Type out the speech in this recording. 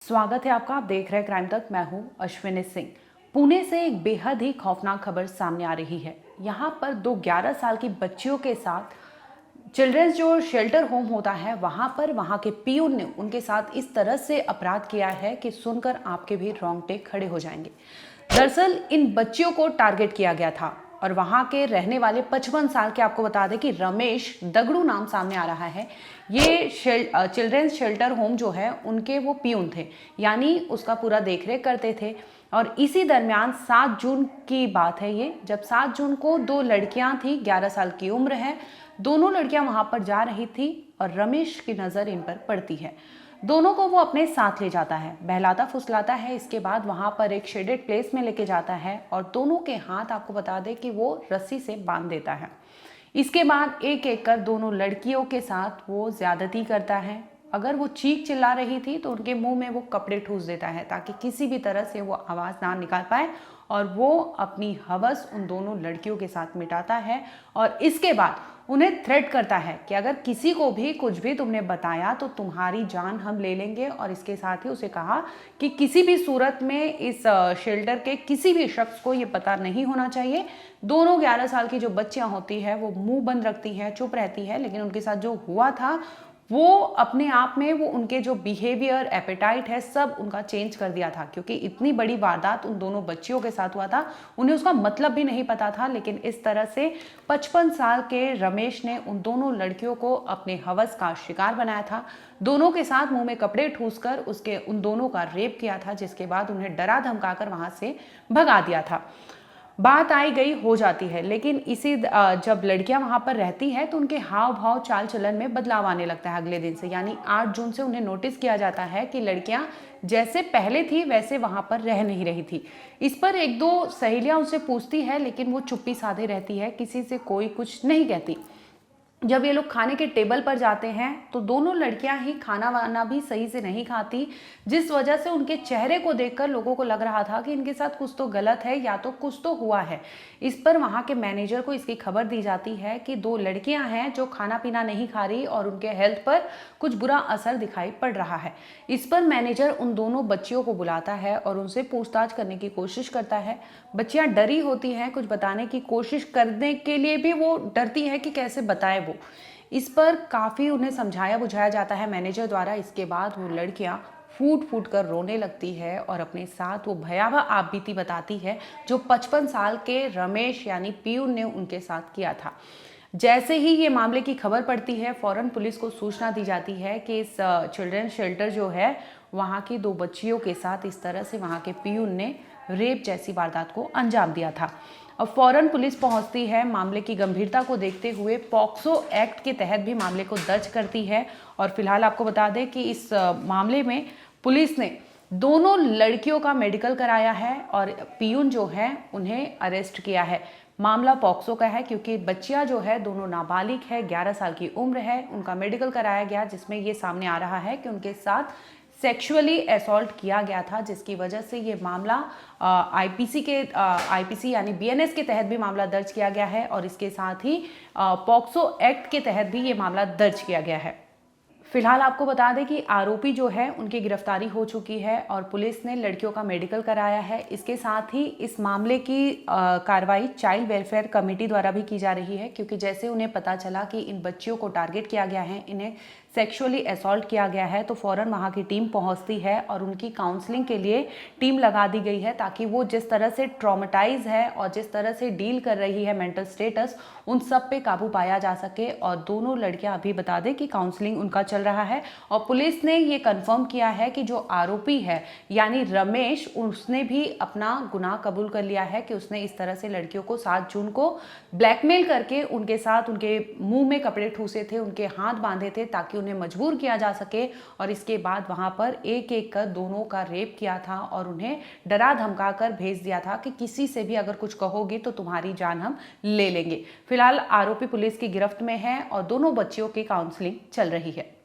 स्वागत है आपका। आप देख रहे हैं क्राइम तक। मैं हूं अश्विनी सिंह। पुणे से एक बेहद ही खौफनाक खबर सामने आ रही है। यहां पर दो 11 साल की बच्चियों के साथ चिल्ड्रंस जो शेल्टर होम होता है वहां के पीयून ने उनके साथ इस तरह से अपराध किया है कि सुनकर आपके भी रोंगटे खड़े हो जाएंगे। दरअसल इन बच्चियों को टारगेट किया गया था और वहां के रहने वाले 55 साल के, आपको बता दें कि रमेश दगड़ू नाम सामने आ रहा है। ये चिल्ड्रंस शेल्टर होम जो है उनके वो पियून थे, यानी उसका पूरा देखरेख करते थे। और इसी दरमियान 7 जून की बात है ये, जब 7 जून को दो लड़कियां थी, 11 साल की उम्र है। दोनों लड़कियां वहां पर जा रही थी और रमेश की नजर इन पर पड़ती है। दोनों को वो अपने साथ ले जाता है, बहलाता फुसलाता है। इसके बाद वहां पर एक शेडेड प्लेस में लेके जाता है और दोनों के हाथ, आपको बता दें कि वो रस्सी से बांध देता है। इसके बाद एक एक कर दोनों लड़कियों के साथ वो ज्यादती करता है। अगर वो चीख चिल्ला रही थी तो उनके मुंह में वो कपड़े ठूस देता है ताकि किसी भी तरह से वो आवाज ना निकाल पाए, और वो अपनी हवस उन दोनों लड़कियों के साथ मिटाता है। और इसके बाद उन्हें थ्रेट करता है कि अगर किसी को भी कुछ भी तुमने बताया तो तुम्हारी जान हम ले लेंगे। और इसके साथ ही उसे कहा कि किसी भी सूरत में इस शेल्टर के किसी भी शख्स को ये पता नहीं होना चाहिए। दोनों 11 साल की जो बच्चियां होती है वो मुंह बंद रखती हैं, चुप रहती है, लेकिन उनके साथ जो हुआ था वो अपने आप में, वो उनके जो बिहेवियर, एपेटाइट है, सब उनका चेंज कर दिया था। क्योंकि इतनी बड़ी वारदात उन दोनों बच्चियों के साथ हुआ था, उन्हें उसका मतलब भी नहीं पता था। लेकिन इस तरह से 55 साल के रमेश ने उन दोनों लड़कियों को अपने हवस का शिकार बनाया था। दोनों के साथ मुंह में कपड़े ठूसकर उसके उन दोनों का रेप किया था, जिसके बाद उन्हें डरा धमकाकर वहां से भगा दिया था। बात आई गई हो जाती है, लेकिन इसी जब लड़कियां वहां पर रहती है तो उनके हाव भाव, चाल चलन में बदलाव आने लगता है अगले दिन से। यानी 8 जून से उन्हें नोटिस किया जाता है कि लड़कियां जैसे पहले थी वैसे वहां पर रह नहीं रही थी। इस पर एक दो सहेलियां उनसे पूछती है, लेकिन वो चुप्पी साधे रहती है, किसी से कोई कुछ नहीं कहती। जब ये लोग खाने के टेबल पर जाते हैं तो दोनों लड़कियां ही खाना वाना भी सही से नहीं खाती, जिस वजह से उनके चेहरे को देखकर लोगों को लग रहा था कि इनके साथ कुछ तो गलत है या तो कुछ तो हुआ है। इस पर वहां के मैनेजर को इसकी खबर दी जाती है कि दो लड़कियां हैं जो खाना पीना नहीं खा रही और उनके हेल्थ पर कुछ बुरा असर दिखाई पड़ रहा है। इस पर मैनेजर उन दोनों बच्चियों को बुलाता है और उनसे पूछताछ करने की कोशिश करता है। बच्चियां डरी होती हैं, कुछ बताने की कोशिश करने के लिए भी वो डरती है कि कैसे बताए वो। इस पर काफी उन्हें समझाया बुझाया जाता है मैनेजर द्वारा। इसके बाद वो लड़कियां फूट फूट कर रोने लगती है और अपने साथ वो भयावह आपबीती बताती है जो 55 साल के रमेश यानी पीयून ने उनके साथ किया था। जैसे ही ये मामले की खबर पड़ती है, फौरन पुलिस को सूचना दी जाती है कि इस चिल्ड्रन शेल्टर जो है वहाँ की दो बच्चियों के साथ इस तरह से वहाँ के पीयून ने रेप जैसी वारदात को अंजाम दिया था। अब फौरन पुलिस पहुंचती है, मामले की गंभीरता को देखते हुए पॉक्सो एक्ट के तहत भी मामले को दर्ज करती है। और फिलहाल आपको बता दें कि इस मामले में पुलिस ने दोनों लड़कियों का मेडिकल कराया है और पीयून जो है उन्हें अरेस्ट किया है। मामला पॉक्सो का है क्योंकि बच्चियां जो है दोनों नाबालिग है, 11 साल की उम्र है। उनका मेडिकल कराया गया जिसमें ये सामने आ रहा है कि उनके साथ सेक्सुअली असॉल्ट किया गया था, जिसकी वजह से ये मामला आईपीसी यानी बीएनएस के तहत भी मामला दर्ज किया गया है और इसके साथ ही पॉक्सो एक्ट के तहत भी ये मामला दर्ज किया गया है। फिलहाल आपको बता दें कि आरोपी जो है उनकी गिरफ्तारी हो चुकी है और पुलिस ने लड़कियों का मेडिकल कराया है। इसके साथ ही इस मामले की कार्रवाई चाइल्ड वेलफेयर कमेटी द्वारा भी की जा रही है, क्योंकि जैसे उन्हें पता चला कि इन बच्चियों को टारगेट किया गया है, इन्हें सेक्सुअली असॉल्ट किया गया है, तो फौरन वहाँ की टीम पहुँचती है और उनकी काउंसलिंग के लिए टीम लगा दी गई है, ताकि वो जिस तरह से ट्रॉमेटाइज है और जिस तरह से डील कर रही है मेंटल स्टेटस, उन सब पे काबू पाया जा सके। और दोनों लड़कियां अभी बता दें कि काउंसलिंग उनका चल रहा है और पुलिस ने ये कंफर्म किया है कि जो आरोपी है यानी रमेश, उसने भी अपना गुनाह कबूल कर लिया है कि उसने इस तरह से लड़कियों को 7 जून को ब्लैकमेल करके उनके साथ उनके मुंह में कपड़े ठूसे थे, उनके हाथ बांधे थे ताकि उन्हें मजबूर किया जा सके। और इसके बाद वहां पर एक एक कर दोनों का रेप किया था और उन्हें डरा धमका कर भेज दिया था कि किसी से भी अगर कुछ कहोगे तो तुम्हारी जान हम ले लेंगे। फिलहाल आरोपी पुलिस की गिरफ्त में है और दोनों बच्चियों की काउंसलिंग चल रही है।